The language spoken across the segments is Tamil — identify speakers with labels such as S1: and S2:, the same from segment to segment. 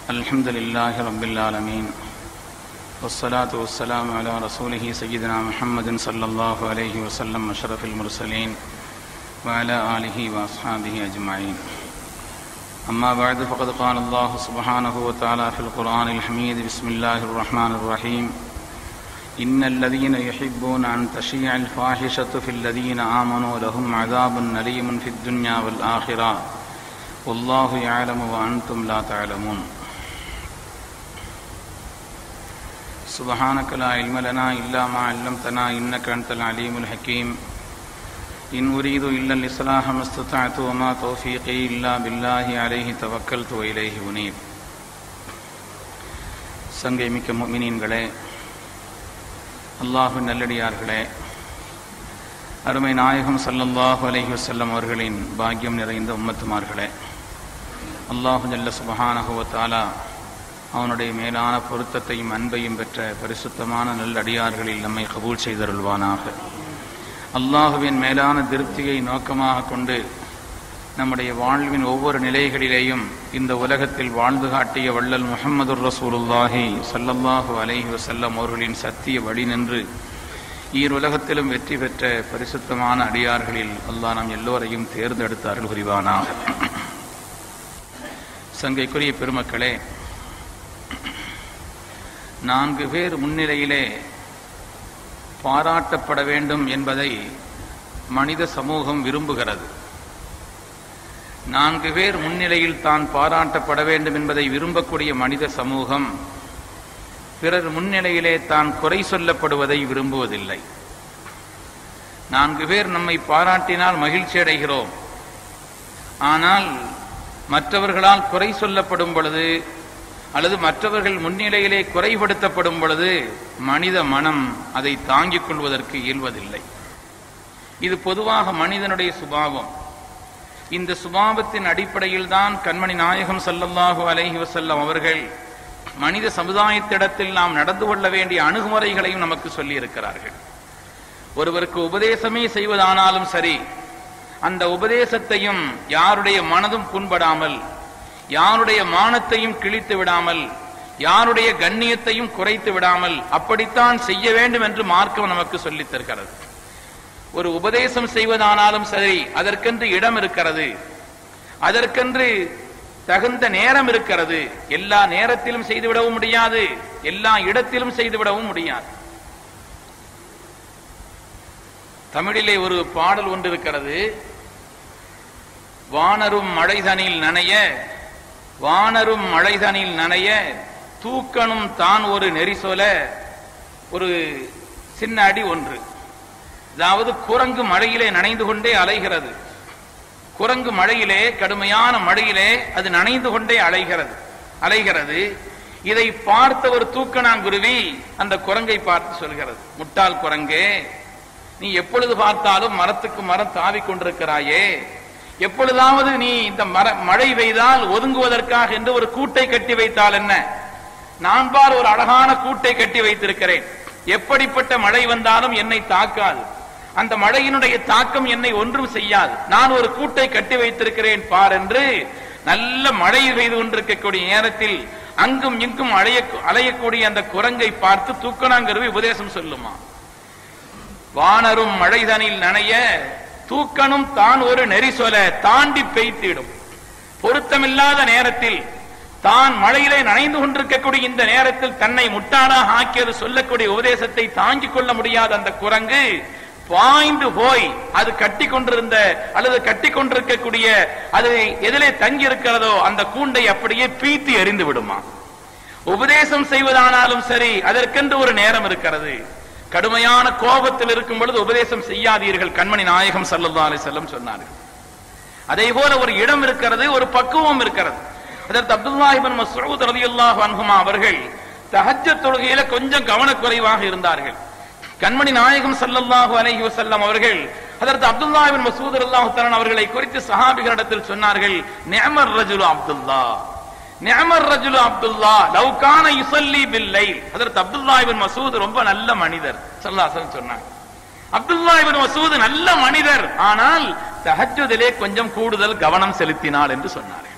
S1: الحمد لله رب العالمين والصلاة والسلام على رسوله سيدنا محمد صلى الله عليه وسلم أشرف المرسلين وعلى آله وأصحابه أجمعين. أما بعد فقد قال الله سبحانه وتعالى في القرآن الحميد: بسم الله الرحمن الرحيم. إن الذين يحبون أن تشيع الفاحشة في الذين آمنوا لهم عذاب أليم في الدنيا والآخرة والله يعلم وأنتم لا تعلمون. سبحانك لا علم لنا إلا ما علمتنا إنك أنت العليم الحكيم. إن أريد إلا الإصلاح ما استطعت وما توفيقي إلا بالله عليه توكلت وإليه أنيب. சங்கை மிக்க முஃமினீன்களே, அல்லாஹ்வின் நல்லடியார்களே, அருமை நாயகம் ஸல்லல்லாஹு அலைஹி வஸல்லம் அவர்களின் பாக்கியம் நிறைந்த உம்மத்துமார்களே, அல்லாஹ் ஜல்ல சுப்ஹானஹு வ தஆலா அவனுடைய மேலான பொருத்தத்தையும் அன்பையும் பெற்ற பரிசுத்தமான நல்லடியார்களில் நம்மை கபூல் செய்தருள்வானாக. அல்லாஹுவின் மேலான திருப்தியை நோக்கமாக கொண்டு நம்முடைய வாழ்வின் ஒவ்வொரு நிலைகளிலேயும் இந்த உலகத்தில் வாழ்ந்து காட்டிய வள்ளல் முஹம்மதுர் ரசூலுல்லாஹி ஸல்லல்லாஹு அலைஹி வஸல்லம் அவர்களின் சத்திய வழி நின்று ஈருலகத்திலும் வெற்றி பெற்ற பரிசுத்தமான அடியார்களில் அல்லாஹ் நம் எல்லோரையும் தேர்ந்தெடுத்து அருள் புரிவானாக. சங்கைக்குரிய பெருமக்களே, 4 பேர் முன்னிலையிலே பாராட்டப்பட வேண்டும் என்பதை மனித சமூகம் விரும்புகிறது. 4 பேர் முன்னிலையில் தான் பாராட்டப்பட வேண்டும் என்பதை விரும்பக்கூடிய மனித சமூகம் பிறர் முன்னிலையிலே தான் குறை சொல்லப்படுவதை விரும்புவதில்லை. 4 பேர் நம்மை பாராட்டினால் மகிழ்ச்சி அடைகிறோம். ஆனால் மற்றவர்களால் குறை சொல்லப்படும் பொழுது அல்லது மற்றவர்கள் முன்னிலையிலே குறைபடுத்தப்படும் பொழுது மனித மனம் அதை தாங்கிக் கொள்வதற்கு இயல்வதில்லை. இது பொதுவாக மனிதனுடைய சுபாவம். இந்த சுபாவத்தின் அடிப்படையில் தான் கண்மணி நாயகம் ஸல்லல்லாஹு அலைஹி வஸல்லம் அவர்கள் மனித சமுதாயத்திடத்தில் நாம் நடந்து கொள்ள வேண்டிய அணுகுமுறைகளையும் நமக்கு சொல்லி இருக்கிறார்கள். ஒருவருக்கு உபதேசமே செய்வதானாலும் சரி, அந்த உபதேசத்தையும் யாருடைய மனதும் புண்படாமல், யாருடைய மானத்தையும் கிழித்து விடாமல், யாருடைய கண்ணியத்தையும் குறைத்து விடாமல் அப்படித்தான் செய்ய வேண்டும் என்று மார்க்கம் நமக்கு சொல்லித் தருகிறது. ஒரு உபதேசம் செய்வதானாலும் சரி, அதற்கென்று இடம் இருக்கிறது, அதற்கென்று தகுந்த நேரம் இருக்கிறது. எல்லா நேரத்திலும் செய்துவிடவும் முடியாது, எல்லா இடத்திலும் செய்துவிடவும் முடியாது. தமிழிலே ஒரு பாடல் ஒன்று இருக்கிறது: வானரும் மழைதனில் நனைய, வானரும் மழைதனில் நனைய, தூக்கணும் தான் ஒரு நெறிசொல. ஒரு சின்ன அடி ஒன்று. அதாவது குரங்கு மழையிலே நனைந்து கொண்டே அலைகிறது. குரங்கு மழையிலே, கடுமையான மழையிலே அது நனைந்து கொண்டே அலைகிறது. இதை பார்த்த ஒரு தூக்கணாங்குருவி அந்த குரங்கை பார்த்து சொல்கிறது: முட்டாள் குரங்கே, நீ எப்பொழுது பார்த்தாலும் மரத்துக்கு மரம் தாவிக் கொண்டிருக்கிறாயே, எப்பொழுதாவது நீ இந்த மழை பெய்தால் ஒதுங்குவதற்காக என்று ஒரு கூட்டை கட்டி வைத்தால் என்ன? நான் பார் ஒரு அழகான கூட்டை கட்டி வைத்திருக்கிறேன். எப்படிப்பட்ட மழை வந்தாலும் என்னை தாக்காது, அந்த மழையினுடைய தாக்கம் என்னை ஒன்றும் செய்யாது. நான் ஒரு கூட்டை கட்டி வைத்திருக்கிறேன் பார் என்று நல்ல மழை பெய்து கொண்டிருக்கக்கூடிய நேரத்தில் அங்கும் இங்கும் அலையக்கூடிய அந்த குரங்கை பார்த்து தூக்கணாங்குருவி உபதேசம் சொல்லுமா: வானரும் மழைதனில் நனைய, தூக்கணும் தான் ஒரு நெறி சொல, தாண்டி பெய்த்திடும். பொருத்தமில்லாத நேரத்தில், தான் மழையிலே நனைந்து கொண்டிருக்கக்கூடிய இந்த நேரத்தில் தன்னை முட்டாளாக ஆக்கியது சொல்லக்கூடிய உபதேசத்தை தாங்கிக் கொள்ள முடியாத அந்த குரங்கு பாய்ந்து போய் அது கட்டி கொண்டிருந்த அல்லது கட்டி கொண்டிருக்கக்கூடிய அது எதிலே தங்கி இருக்கிறதோ அந்த கூண்டை அப்படியே பீத்தி எறிந்து விடுமா. உபதேசம் செய்வதானாலும் சரி, அதற்கென்று ஒரு நேரம் இருக்கிறது. கடுமையான கோபத்தில் இருக்கும் பொழுது உபதேசம் செய்யாதீர்கள், கண்மணி நாயகம் ஸல்லல்லாஹு அலைஹி வஸல்லம் சொன்னார்கள். அதே போல ஒரு இடம் இருக்கிறது, ஒரு பக்குவம் இருக்கிறது. அதற்கு அப்துல்லாஹ் இப்னு மஸ்ஊத் ரலியல்லாஹு அன்ஹுமா அவர்கள் தஹஜ்ஜத் தொழுகையில கொஞ்சம் கவனக்குறைவாக இருந்தார்கள். கண்மணி நாயகம் ஸல்லல்லாஹு அலைஹி வஸல்லம் அவர்கள் அதற்கு அப்துல்லாஹ் இப்னு மஸ்ஊத் ரலியல்லாஹு தஆலா அவர்களை குறித்து சஹாபிகளிடத்தில் சொன்னார்கள்: நிஅமர் ரஜுலு அப்துல்லாஹ், நிஅமர் ரஜுலு அப்துல்லாஹ் லவ் கான யுஸல்லி பில் லைல். அதற்கு அப்துல்லாஹ் இப்னு மஸ்ஊத் ரொம்ப நல்ல மனிதர் ஸல்லல்லாஹு அலைஹி வஸல்லம் சொன்னாங்க. அப்துல்லாஹ் இப்னு மஸ்ஊத் நல்ல மனிதர், ஆனால் தஹஜ்ஜுதிலே கொஞ்சம் கூடுதல் கவனம் செலுத்தினார் என்று சொன்னார்கள்.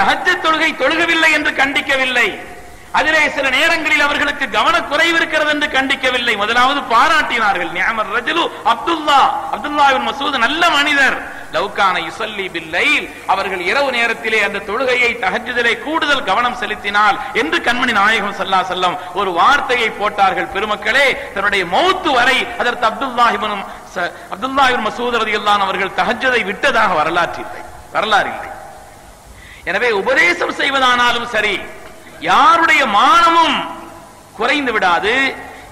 S1: தஹஜ்ஜத் தொழுகை தொழுகவில்லை என்று கண்டிக்கவில்லை. அதிலே சில நேரங்களில் அவர்களுக்கு கவனக்குறைவு இருக்கிறது என்று கண்டிக்கவில்லை. முதலாவது பாராட்டினார்கள். நிஅமர் ரஜுலு அப்துல்லா இப்னு மஸ்ஊத் நல்ல மனிதர். லவ்கான யுஸல்லி பில்லைல், அவர்கள் இரவு நேரத்திலே அந்த தொழுகையை தஹஜ்ஜுதிலே கூடுதல் கவனம் செலுத்தினால் என்று கண்மணி நாயகம் ஸல்லல்லாஹு அலைஹி வஸல்லம் ஒரு வார்த்தையை போட்டார்கள். பெருமக்களே, தன்னுடைய மௌத் வரை அதற்கு அப்துல்லா இப்னு மஸ்ஊத் ரலியல்லாஹு அன்ஹு அவர்கள் தஹஜ்ஜுதை விட்டதாக வரலாறு இல்லை. எனவே உபதேசம் செய்வதானாலும் சரி, யாருடைய மானமும் குறைந்து விடாது,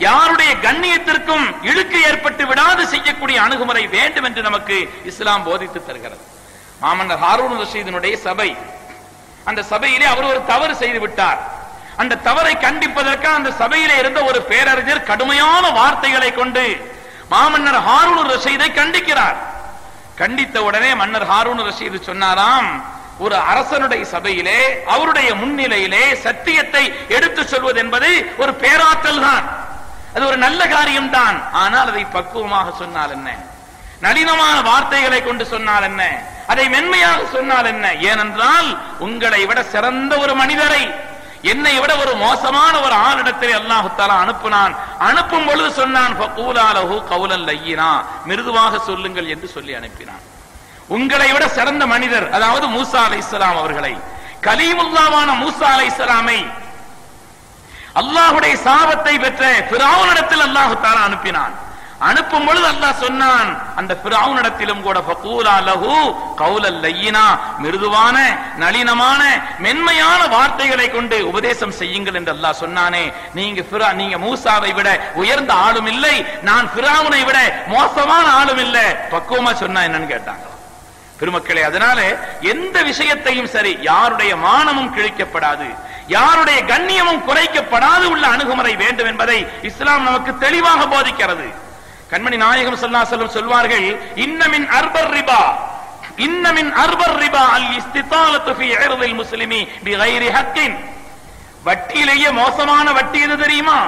S1: யாருடைய கண்ணியத்திற்கும் இழுக்கு ஏற்பட்டு விடாது செய்யக்கூடிய அணுகுமுறை வேண்டும் என்று நமக்கு இஸ்லாம் போதித்து தருகிறது. மாமன்னர் ஹாரூன் ரஷீதினுடைய சபை, அந்த சபையிலே அவர் ஒரு தவறு செய்து விட்டார். அந்த தவறை கண்டிப்பதற்காக அந்த சபையிலே இருந்த ஒரு பேரறிஞர் கடுமையான வார்த்தைகளை கொண்டு மாமன்னர் ஹாரூன் ரஷீதை கண்டிக்கிறார். கண்டித்த உடனே மன்னர் ஹாரூன் ரஷீது சொன்னாராம், ஒரு அரசனுடைய சபையிலே அவருடைய முன்னிலையிலே சத்தியத்தை எடுத்து சொல்வது என்பது ஒரு பேராற்றல் தான், அது ஒரு நல்ல காரியம் தான். ஆனால் அதை பக்குவமாக சொன்னால் என்ன, நளினமான வார்த்தைகளை கொண்டு சொன்னால் என்ன, அதை மென்மையாக சொன்னால் என்ன? ஏனென்றால் உங்களை விட சிறந்த ஒரு மனிதரை, என்னை விட ஒரு மோசமான ஒரு ஆளிடத்தில் அல்லாஹ் தஆலா அனுப்பினான். அனுப்பும் பொழுது சொன்னான், ஃபகூலா லஹு கௌலன் லய்யினா, மிருதுவாக சொல்லுங்கள் என்று சொல்லி அனுப்பினான். உங்களை விட சிறந்த மனிதர், அதாவது மூசா அலைஹிஸ்ஸலாம் அவர்களை, கலீமுல்லாவான மூசா அலைஹிஸ்ஸலாமை அல்லாஹ்வுடைய சாபத்தை பெற்ற ஃபிரௌனிடத்தில் அல்லாஹ் தஆலா அனுப்பினான். அனுப்பும் பொழுது அல்லாஹ் சொன்னான், அந்த ஃபிரௌனிடத்திலும் கூட ஃபகூலா லஹு கௌலன் லய்யினா, மிருதுவான நளினமான மென்மையான வார்த்தைகளை கொண்டு உபதேசம் செய்யுங்கள் என்று அல்லாஹ் சொன்னானே. நீங்க மூசாவை விட உயர்ந்த ஆளும் இல்லை, நான் ஃபிரௌனை விட மோசமான ஆளும் இல்லை, பக்குவமா சொன்னா என்னன்னு கேட்டாங்க. பெருமக்களே, அதனால எந்த விஷயத்தையும் சரி, யாருடைய மானமும் கிழிக்கப்படாது, யாருடைய கண்ணியமும் குறைக்கப்படாது உள்ள அணுகுமுறை வேண்டும் என்பதை இஸ்லாம் நமக்கு தெளிவாக போதிக்கிறது. கண்மணி நாயகம் ஸல்லல்லாஹு அலைஹி வஸல்லம் சொல்வார்கள், இன்ன மின் அர்பர் ரிபா அல் இஸ்திதாலத்து ஃபீ இர்தில் முஸ்லிமி பிகைரி ஹக்கின். வட்டியிலேயே மோசமான வட்டி எது தெரியுமா?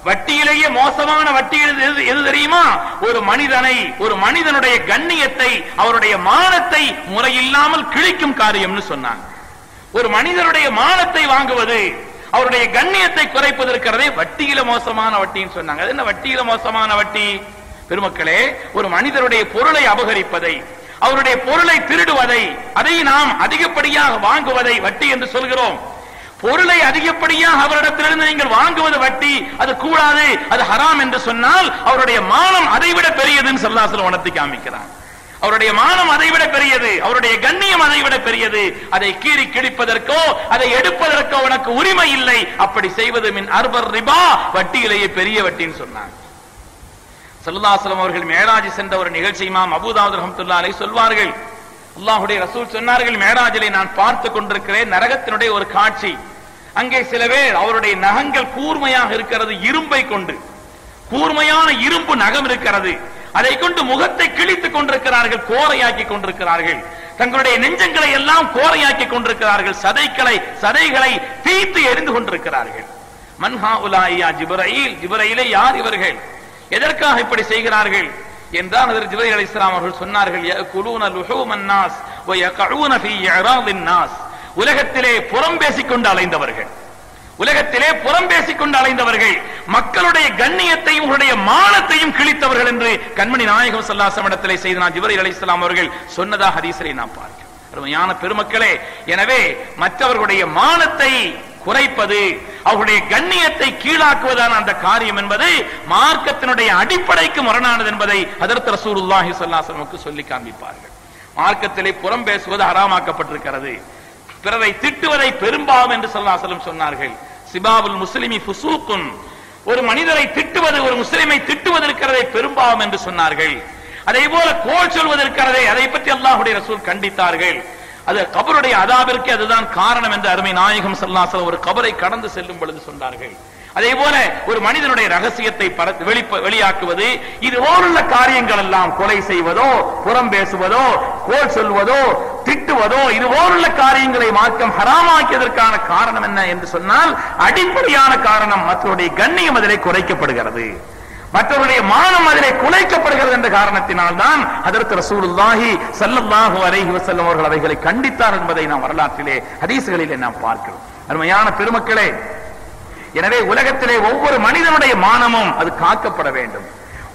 S1: வட்டியிலேயே மோசமான வட்டி எது தெரியுமா? ஒரு மனிதனுடைய கண்ணியத்தை, அவருடைய மானத்தை முறையில்லாமல் கிழிக்கும் காரியம்னு சொன்னாங்க. ஒரு மனிதனுடைய மானத்தை வாங்குவது, அவருடைய கண்ணியத்தை குறைப்பது இருக்கிறதே வட்டியில மோசமான வட்டின்னு சொன்னாங்க. அது என்ன வட்டியில மோசமான வட்டி? பெருமக்களே, ஒரு மனிதருடைய பொருளை அபகரிப்பதை, அவருடைய பொருளை திருடுவதை, அதை நாம் அதிகப்படியாக வாங்குவதை வட்டி என்று சொல்கிறோம். பொருளை அதிகப்படியாக அவரிடத்திலிருந்து நீங்கள் வாங்குவது வட்டி, அது கூடாது, அது ஹராம் என்று சொன்னால் அவருடைய மானம் அதைவிட பெரியதுன்னு ஸல்லல்லாஹு அலைஹி வஸல்லம் உணர்த்தி காமிக்கிறான். அவருடைய மானம் அதைவிட பெரியது, அவருடைய கண்ணியம் அதைவிட பெரியது. அதை கீறி கிழிப்பதற்கோ அதை எடுப்பதற்கோ உனக்கு உரிமை இல்லை. அப்படி செய்வது மின் அர்பர் ரிபா, வட்டியிலேயே பெரிய வட்டின்னு சொன்னாங்க. ஸல்லல்லாஹு அலைஹி வஸல்லம் அவர்கள் மேராஜ் சென்ற ஒரு நிகழ்ச்சி இமாம் அபூ தாவூத் ரஹ்மத்துல்லாஹி அலைஹி சொல்வார்கள், அல்லாஹ்வுடைய ரசூல் சொன்னார்கள், மேராஜிலே நான் பார்த்து கொண்டிருக்கிறேன் நரகத்தினுடைய ஒரு காட்சி. அங்கே சில பேர் அவருடைய நகங்கள் கூர்மையாக இருக்கிறது, இரும்பை கொண்டு, கூர்மையான இரும்பு நகம் இருக்கிறது, அதை கொண்டு முகத்தை கிழித்துக் கொண்டிருக்கிறார்கள், கோரையாக்கி கொண்டிருக்கிறார்கள், தங்களுடைய நெஞ்சங்களை எல்லாம் கோரையாக்கி கொண்டிருக்கிறார்கள், சதைகளை தீத்து எரிந்து கொண்டிருக்கிறார்கள். மன்ஹா உலாயா ஜிப்ரீல், ஜிப்ரீலே யார் இவர்கள், எதற்காக இப்படி செய்கிறார்கள் என்றால் ஹஜ்ரத் ஜிப்ரீல் அலைஹிஸ்ஸலாம் அவர்கள் சொன்னார்கள், யகுலூன லுஹூமன் நாஸ் வ யகஊன ஃபீ இராதின் நாஸ். உலகத்திலே புறம் பேசிக்கொண்டு அலைந்தவர்கள், உலகத்திலே புறம் பேசிக்கொண்டு அலைந்தவர்கள், மக்களுடைய கண்ணியத்தையும் உங்களுடைய மானத்தையும் கிழித்தவர்கள் என்று கண்மணி நாயகம் ஸல்லல்லாஹு அலைஹி வஸல்லம் இடத்திலே செய்தனா ஜிப்ரீல் அலைஹிஸ்ஸலாம் அவர்கள் சொன்னதா ஹதீஸிலே நாம் பார்க்கிறோம். அருமையான பெருமக்களே, எனவே மற்றவர்களுடைய மானத்தை குறைப்பது, அவருடைய கண்ணியத்தை கீழாக்குவதான அந்த காரியம் என்பது மார்க்கத்தினுடைய அடிப்படைக்கு முரணானது என்பதை ஹஜ்ரத் ரசூலுல்லாஹி ஸல்லல்லாஹு அலைஹி வஸல்லம் சொல்லி காண்பிப்பார்கள். மார்க்கத்திலே புறம் பேசுவது ஹராமாக்கப்பட்டிருக்கிறது. பிறரை திட்டுவதை பெரும்பாவம் என்று ஸல்லல்லாஹு அலைஹி வஸல்லம் சொன்னார்கள். சிபாபுல் முஸ்லிமி ஃபுசூக்குன், ஒரு மனிதரை திட்டுவது, ஒரு முஸ்லிமை திட்டுவது இருக்கிறதை பெரும்பாவம் என்று சொன்னார்கள். அதே போல கோல் சொல்வது இருக்கிறதை, அதை பற்றி அல்லாஹ்வுடைய ரசூல் கண்டித்தார்கள். அது கபருடைய அதாபிற்கு அதுதான் காரணம் என்று அருமை நாயகம் ஸல்லல்லாஹு அலைஹி வஸல்லம் ஒரு கபரை கடந்து செல்லும் பொழுது சொன்னார்கள். அதே போல ஒரு மனிதனுடைய ரகசியத்தை வெளியாக்குவது, இது போலுள்ள காரியங்கள் எல்லாம், கொலை செய்வதோ, புறம் பேசுவதோ, கோல் சொல்வதோ, திட்டுவதோ, இது போலுள்ள காரியங்களை மார்க்கம் ஹராமாக்கியதற்கான காரணம் என்ன என்று சொன்னால், அடிப்படையான காரணம் மற்றவருடைய கண்ணியம் அதிலே குறைக்கப்படுகிறது, மற்றவருடைய மானம் அதிலே குலைக்கப்படுகிறது என்ற காரணத்தினால் தான் ஹஜ்ரத் ரசூலுல்லாஹி ஸல்லல்லாஹு அலைஹி வஸல்லம் அவர்கள் அவைகளை கண்டித்தார் என்பதை நாம் வரலாற்றிலே ஹதீஸ்களிலே நாம் பார்க்கிறோம். அருமையான பெருமக்களே, எனவே உலகத்திலே ஒவ்வொரு மனிதனுடைய மானமும் அது காக்கப்பட வேண்டும்.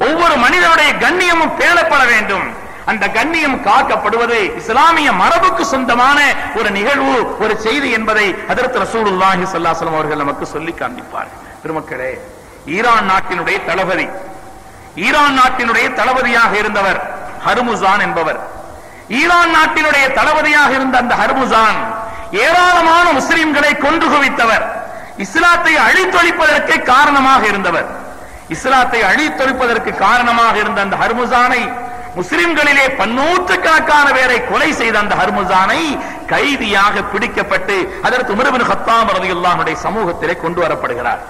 S1: ஒவ்வொரு மனிதனுடைய கண்ணியமும் பேணப்பட வேண்டும். அந்த கண்ணியம் காக்கப்படுவது இஸ்லாமிய மரபுக்கு சொந்தமான ஒரு நிகழ்வு, ஒரு செய்தி என்பதை ஹஜ்ரத் ரசூலுல்லாஹி ஸல்லல்லாஹு அலைஹி வஸல்லம் அவர்கள் நமக்கு சொல்லி காண்பிப்பார்கள். பெருமக்களே, ஈரான் நாட்டினுடைய தளபதியாக இருந்தவர் ஹர்முசான் என்பவர். ஈரான் நாட்டினுடைய தளபதியாக இருந்த அந்த ஹர்முசான் ஏராளமான முஸ்லிம்களை கொன்று குவித்தவர். இஸ்லாத்தை அழித்தொழிப்பதற்கு காரணமாக இருந்தவர். இஸ்லாத்தை அழித்தொழிப்பதற்கு காரணமாக இருந்த அந்த ஹர்முசானை, முஸ்லிம்களிலே பன்னூற்றுக்கணக்கான பேரை கொலை செய்த அந்த ஹர்முசானை கைதியாக பிடிக்கப்பட்டு ஹஜ்ரத் உமர் இப்னு கத்தாப் ரலியல்லாஹு அன்ஹு சமூகத்திலே கொண்டு வரப்படுகிறார்.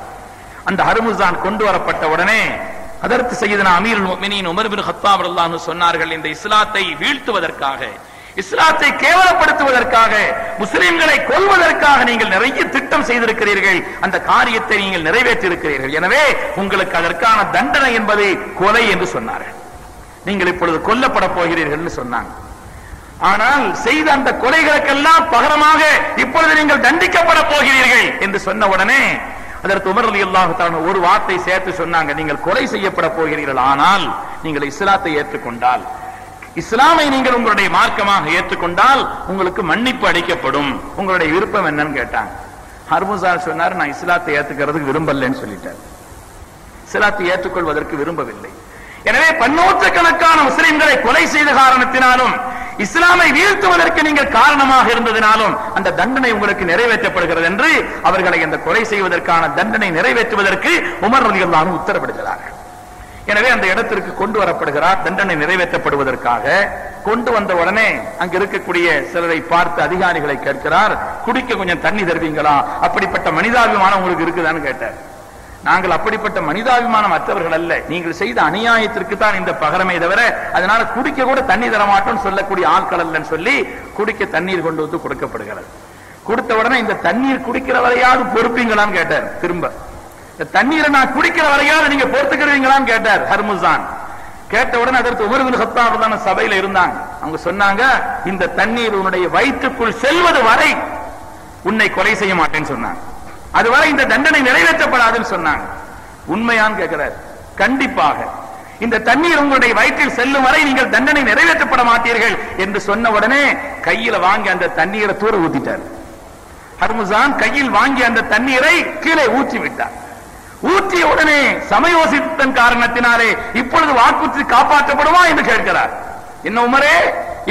S1: அந்த ஹர்முசான் கொண்டு வரப்பட்ட உடனே ஹஜ்ரத் சய்யிதுனா அமீருல் முஃமினீன் உமர் இப்னு கத்தாப் ரலியல்லாஹு அன்ஹு சொன்னார்கள், இந்த இஸ்லாத்தை வீழ்த்துவதற்காக, இஸ்லாத்தை கேவலப்படுத்துவதற்காக, முஸ்லிம்களை கொல்வதற்காக நீங்கள் நிறைய திட்டம் செய்திருக்கிறீர்கள். அந்த காரியத்தை நீங்கள் நிறைவேற்றி இருக்கிறீர்கள். எனவே உங்களுக்கு அதற்கான தண்டனை என்பது கொலை என்று சொன்னார்கள். நீங்கள் இப்பொழுது கொல்லப்பட போகிறீர்கள் சொன்னாங்க. ஆனால் செய்த அந்த கொலைகளுக்கெல்லாம் பகரமாக இப்பொழுது நீங்கள் தண்டிக்கப்பட போகிறீர்கள் என்று சொன்ன உடனே அதற்கு உமர் ரலியல்லாஹு தஆலா ஒரு வார்த்தை சேர்த்து சொன்னாங்க, நீங்கள் கொலை செய்யப்பட போகிறீர்கள், ஆனால் நீங்கள் இஸ்லாத்தை ஏற்றுக்கொண்டால், இஸ்லாமை நீங்கள் உங்களுடைய மார்க்கமாக ஏற்றுக்கொண்டால் உங்களுக்கு மன்னிப்பு அளிக்கப்படும். உங்களுடைய விருப்பம் என்னன்னு கேட்டாங்க. ஹர்முசான் சொன்னார், நான் இஸ்லாத்தை ஏற்றுக்கிறதுக்கு விரும்பலன்னு சொல்லிட்டார். இஸ்லாத்தை ஏற்றுக்கொள்வதற்கு விரும்பவில்லை. எனவே பன்னூற்றுக்கணக்கான முஸ்லிம்களை கொலை செய்த காரணத்தினாலும், இஸ்லாமை வீழ்த்துவதற்கு நீங்கள் காரணமாக இருந்ததினாலும் அந்த தண்டனை உங்களுக்கு நிறைவேற்றப்படுகிறது என்று அவர்களை அந்த கொலை செய்வதற்கான தண்டனை நிறைவேற்றுவதற்கு உமர் ரலியல்லாஹு அன்ஹு உத்தரவிடுகிறார்கள். எனவே அந்த இடத்திற்கு கொண்டு வரப்படுகிறார் தண்டனை நிறைவேற்றப்படுவதற்காக. கொண்டு வந்த உடனே அங்க இருக்கக்கூடிய சிலரை பார்த்து அதிகாரிகளை கேட்கிறார், குடிக்க கொஞ்சம் தண்ணி தருவீங்களா? அப்படிப்பட்ட மனிதாபிமானம் உங்களுக்கு இருக்குதான்னு கேட்டார். நாங்கள் அப்படிப்பட்ட மனிதாபிமானம் அற்றவர்கள் அல்ல, நீங்கள் செய்த அநியாயத்திற்கு தான் இந்த பகரமே தவிர அதனால குடிக்க கூட தண்ணி தர மாட்டோம் சொல்லக்கூடிய ஆட்கள் அல்லன்னு சொல்லி குடிக்க தண்ணீர் கொண்டு வந்து கொடுக்கப்படுகிறது. கொடுத்த உடனே இந்த தண்ணீர் குடிக்கிற வரையாவது பொறுப்பீங்களான்னு கேட்டார். திரும்ப இந்த தண்ணீரை நான் குடிக்கிற வரையாவது நீங்க பொறுத்துக்கிறீங்களான்னு கேட்டார் ஹர்முசான். கேட்ட உடனே அதற்கு உமர் இப்னு கத்தாப் ரலியல்லாஹு சபையில இருந்தாங்க. அவங்க சொன்னாங்க, இந்த தண்ணீர் உன்னுடைய வயிற்றுக்குள் செல்வது வரை உன்னை கொலை செய்ய மாட்டேன்னு சொன்னாங்க. அதுவரை இந்த தண்டனை நிறைவேற்றப்படாதுன்னு சொன்னாங்க. உண்மையான்னு கேட்கிறார். கண்டிப்பாக இந்த தண்ணீர் உங்களுடைய வயிற்றில் செல்லும் வரை நீங்கள் தண்டனை நிறைவேற்றப்பட மாட்டீர்கள் என்று சொன்ன உடனே கையில வாங்கி அந்த தண்ணீரை தூர ஊத்திட்டார். ஹர்முசான் கையில் வாங்கி அந்த தண்ணீரை கீழே ஊற்றி விட்டார். ஊற்றிய உடனே சமயோசித்தன் காரணத்தினாலே இப்பொழுது வாக்குறுதி காப்பாற்றப்படுமா என்று கேட்கிறார். என்ன உமரே,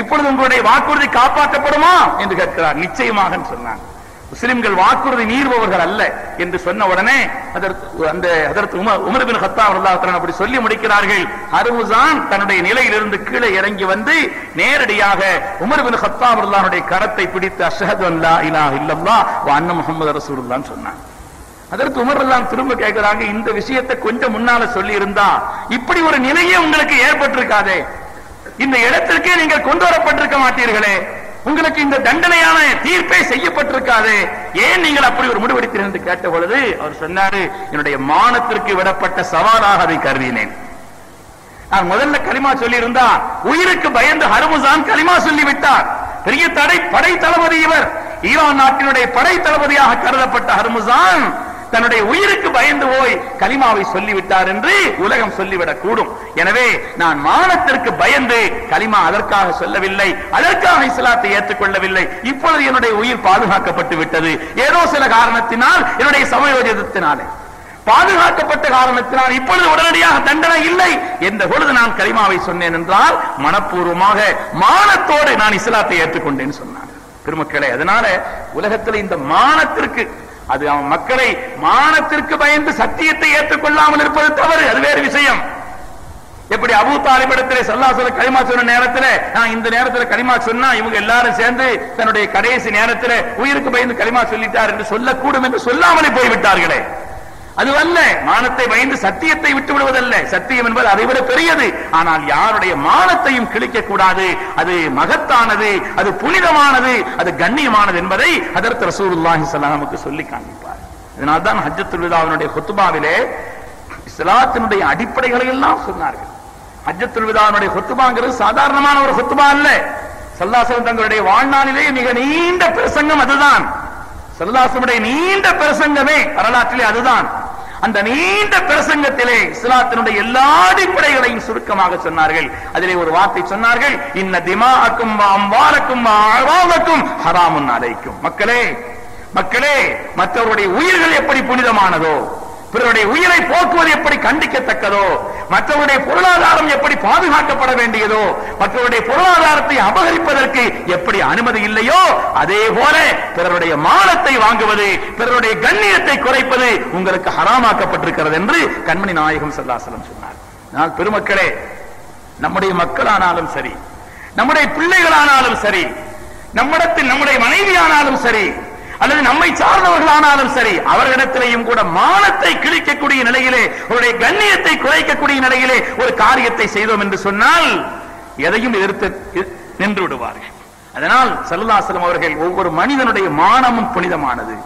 S1: இப்பொழுது உங்களுடைய வாக்குறுதி காப்பாற்றப்படுமா என்று கேட்கிறார். நிச்சயமாக சொன்னாங்க. முஸ்லிம்கள் வாக்குறுதி மீறுபவர்கள் அல்ல என்று சொன்ன உடனே அதற்கு உமர் இப்னு கத்தாப் ரலியல்லாஹு அன்ஹு அப்படி சொல்லி முடிக்கிறார்கள். ஹர்முசான் தன்னுடைய நிலையிலிருந்து கீழே இறங்கி வந்து நேரடியாக உமர் இப்னு கத்தாப் ரலியல்லாஹு அன்ஹுடைய கரத்தை பிடித்து அஷ்ஹது அன் லா இலாஹ இல்லல்லாஹ் வ அன்ன முஹம்மது ரசூலுல்லாஹ் சொன்னாங்க. அதற்கு உமர் ரலியல்லாஹு அன்ஹு திரும்ப கேட்கிறாங்க, இந்த விஷயத்தை கொஞ்சம் முன்னால சொல்லி இருந்தா இப்படி ஒரு நிலையே உங்களுக்கு ஏற்பட்டிருக்காதே, இந்த இடத்திற்கே நீங்கள் கொண்டு வரப்பட்டிருக்க மாட்டீர்களே, உங்களுக்கு இந்த தண்டனையான தீர்ப்பே செய்யப்பட்டிருக்காது, ஏன் நீங்கள் அப்படி ஒரு முடிவெடுத்தீர்கள் என்று கேட்ட பொழுது அவர் சொன்னாரு, என்னுடைய மானத்திற்கு விடப்பட்ட சவாலாக அதை கருதினேன். நான் முதல்ல கலிமா சொல்லி இருந்தா உயிருக்கு பயந்து ஹர்முசான் கலிமா சொல்லி விட்டார். பெரிய படை தளபதி இவர், ஈரான் நாட்டினுடைய படை தளபதியாக கருதப்பட்ட ஹர்முசான் தன்னுடைய உயிருக்கு பயந்து போய் கலிமாவை சொல்லிவிட்டார் என்று உலகம் சொல்லிவிடக் கூடும். எனவே நான் மானத்திற்கு பயந்து கலிமா அதற்காக சொல்லவில்லை, அதற்காக இஸ்லாத்தை ஏற்றுக்கொள்ளவில்லை. இப்பொழுது என்னுடைய உயிர் பாதுகாக்கப்பட்டு விட்டது, ஏதோ சில காரணத்தினால், என்னுடைய சமயோஜிதத்தினாலே பாதுகாக்கப்பட்ட காரணத்தினால் இப்பொழுது உடனடியாக தண்டனை இல்லை என்ற பொழுது நான் கலிமாவை சொன்னேன் என்றால் மனப்பூர்வமாக மானத்தோடு நான் இஸ்லாத்தை ஏற்றுக்கொண்டேன் சொன்னார். பெருமக்களே, அதனால உலகத்தில் இந்த மானத்திற்கு, அது அவன் மக்களை மானத்திற்கு பயந்து சத்தியத்தை ஏற்றுக்கொள்ளாமல் இருப்பது தவறு, அது வேறு விஷயம். எப்படி அபூ தாலிப் இடத்திலே ஸல்லல்லாஹு அலைஹி வஸல்லம் கலிமா சொன்ன நேரத்தில், நான் இந்த நேரத்தில் கலிமா சொன்னா இவங்க எல்லாரும் சேர்ந்து தன்னுடைய கடைசி நேரத்தில் உயிருக்கு பயந்து கலிமா சொல்லிட்டார் என்று சொல்லக்கூடும் என்று சொல்லாமலே போய்விட்டார்களே, அதுவல்ல. மானத்தை பயந்து சத்தியத்தை விட்டு விடுவதல்ல, சத்தியம் என்பது அதைவிட பெரியது. ஆனால் யாருடைய மானத்தையும் கிழிக்க கூடாது, அது மகத்தானது, அது புனிதமானது, அது கண்ணியமானது என்பதை ஹஜ்ரத் ரசூலுல்லாஹி ஸல்லல்லாஹு அலைஹி வஸல்லம் சொல்லி காண்பிப்பார். இதனால்தான் ஹஜ்ஜத்துல் விதாவினுடைய குத்பாவிலே இஸ்லாத்தினுடைய அடிப்படைகளை எல்லாம் சொன்னார்கள். ஹஜ்ஜத்துல் விதாவுடைய ஹுத்பாங்கிறது சாதாரணமான ஒரு ஹுத்பா அல்ல. ஸல்லல்லாஹு அலைஹி வஸல்லம் தங்களுடைய வாழ்நாளிலே மிக நீண்ட பிரசங்கம் அதுதான். ஸல்லல்லாஹு அலைஹி வஸல்லம் நீண்ட பிரசங்கமே வரலாற்றிலே அதுதான். அந்த நீண்ட பிரசங்கத்திலே இஸ்லாத்தினுடைய எல்லா அடிப்படைகளையும் சுருக்கமாக சொன்னார்கள். அதிலே ஒரு வார்த்தை சொன்னார்கள், இன்ன திமாஅக்கும் வ அம்வாலக்கும் வ அஅராதக்கும் ஹராமுன் அலைக்கும். மக்களே மக்களே, மற்றவருடைய உயிர்கள் எப்படி புனிதமானதோ, பிறருடைய உயிரை போக்குவது எப்படி கண்டிக்கத்தக்கதோ, மற்றவருடைய பொருளாதாரம் எப்படி பாதுகாக்கப்பட வேண்டியதோ, மற்றவருடைய பொருளாதாரத்தை அபகரிப்பதற்கு எப்படி அனுமதி இல்லையோ, அதே போல பிறருடைய மானத்தை வாங்குவது, பிறருடைய கண்ணியத்தை குறைப்பது உங்களுக்கு ஹராமாக்கப்பட்டிருக்கிறது என்று கண்மணி நாயகம் ஸல்லல்லாஹு அலைஹி வஸல்லம் சொன்னார். நான் பெருமக்களே, நம்முடைய மக்களானாலும் சரி, நம்முடைய பிள்ளைகளானாலும் சரி, நம்மிடத்தில் நம்முடைய மனைவியானாலும் சரி, அல்லது நம்மை சார்ந்தவர்களானாலும் சரி, அவர்களிடத்திலேயும் கூட மானத்தை கிழிக்கக்கூடிய நிலையிலே, அவருடைய கண்ணியத்தை குறைக்கக்கூடிய நிலையிலே ஒரு காரியத்தை செய்தோம் என்று சொன்னால் எதையும் எதிர்த்து நின்று விடுவார்கள். அதனால் ஸல்லல்லாஹு அலைஹி வஸல்லம் அவர்கள் ஒவ்வொரு மனிதனுடைய மானமும் புனிதமானது.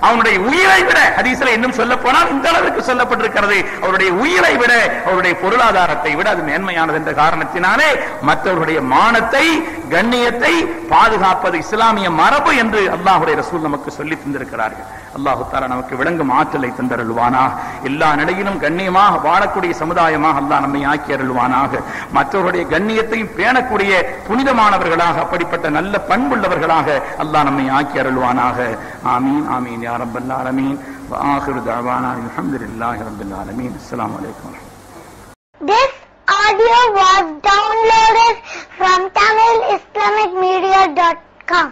S1: அவனுடைய உயிரை விட, ஹதீஸ்ல இன்னும் சொல்ல போனால் இந்த அளவுக்கு சொல்லப்பட்டிருக்கிறது, அவருடைய உயிரை விட அவருடைய பொருளாதாரத்தை விட அது மேன்மையானது என்ற காரணத்தினாலே மற்றவருடைய மானத்தை கண்ணியத்தை பாதுகாப்பது இஸ்லாமிய மரபு என்று அல்லாஹ்வுடைய ரசூல் நமக்கு சொல்லி தந்திருக்கிறார்கள். அல்லாஹு தஆலா நமக்கு விளங்கும் ஆற்றலை தந்தருள்வானாக. எல்லா நிலையிலும் கண்ணியமாக வாழக்கூடிய சமுதாயமாக அல்லாஹ் நம்மை ஆக்கி அருள்வானாக. மற்றவருடைய கண்ணியத்தையும் பேணக்கூடிய புனிதமானவர்களாக, அப்படிப்பட்ட நல்ல பண்புள்ளவர்களாக அல்லாஹ் நம்மை ஆக்கி அருள்வானாக. ஆமீன் ஆமீன் யா ரப்பல் ஆலமீன். வ ஆகிரு தஅவானா அல்ஹம்துலில்லாஹி ரப்பில் ஆலமீன். அஸ்ஸலாமு அலைக்கும்.
S2: This audio was downloaded from tamilbayan.com.